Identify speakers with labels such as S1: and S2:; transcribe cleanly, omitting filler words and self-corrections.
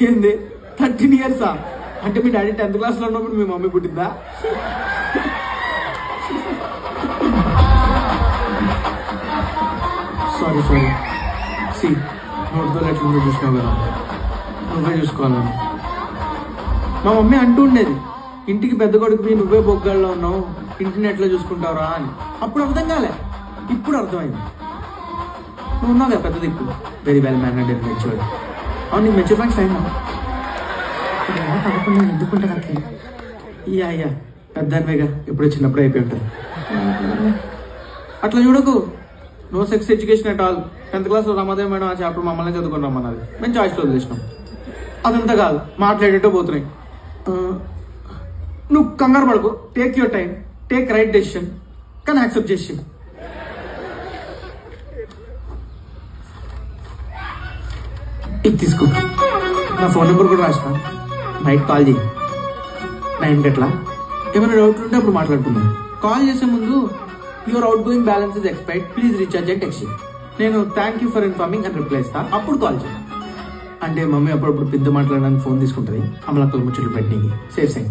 S1: ఏంది 13 years అంటే మీ daddy 10th class లో ఉన్నప్పుడు మీ మమ్మీ పుట్టిందా? సారీ సి నోటితో ఎట్లుందో చూసినావు కదా, నువ్వే చూసుకోవాలను. మా మమ్మీ అంటూ ఉండేది, ఇంటికి పెద్ద కొడుకువి నువ్వే బొగ్గాల్లో ఉన్నావు, ఇంటిని ఎట్లా చూసుకుంటావురా అని. అప్పుడు అర్థం కాలే, ఇప్పుడు అర్థమైంది. నువ్వు ఉన్నావు కదా పెద్ద దిక్కు, very well mannered and matured. అవును, నీకు మెచ్యూర్ ఫ్రెండ్స్ అయినా తప్పకుండా ఎందుకుంటా అట్లా. యా పెద్దవేగా, ఎప్పుడు చిన్నప్పుడు అయిపోయి ఉంటుంది. అట్లా చూడకు, no sex education at all. 10th class Ramadevi madam ఆ చాప్టర్ మమ్మల్ని చదువుకుని రమ్మన్నది, మేము చాయిస్లో వదిలేసినాం. అదంతా కాదు, మాట్లాడేటో పోతున్నాయి. నువ్వు కంగారు పడకు, take your time, take right decision, కానీ యాక్సెప్ట్ చేసి. ఇది తీసుకో, నా ఫోన్ నెంబర్ కూడా రాసిన, నైట్ కాల్ చేయి 9 గంటల. ఏమైనా డౌట్ ఉంటే అప్పుడు మాట్లాడుకుందాం. కాల్ చేసే ముందు your out going balance is expired, please recharge and text. నేను థ్యాంక్ యూ ఫర్ ఇన్ఫార్మింగ్ అని రిప్లై ఇస్తా, అప్పుడు కాల్ చేయి. అంటే మమ్మీ అప్పుడప్పుడు పెద్ద మాట్లాడడానికి ఫోన్ తీసుకుంటుంది, అమలక్కలు ముచ్చట్లు పెట్టినకి. Safe sign.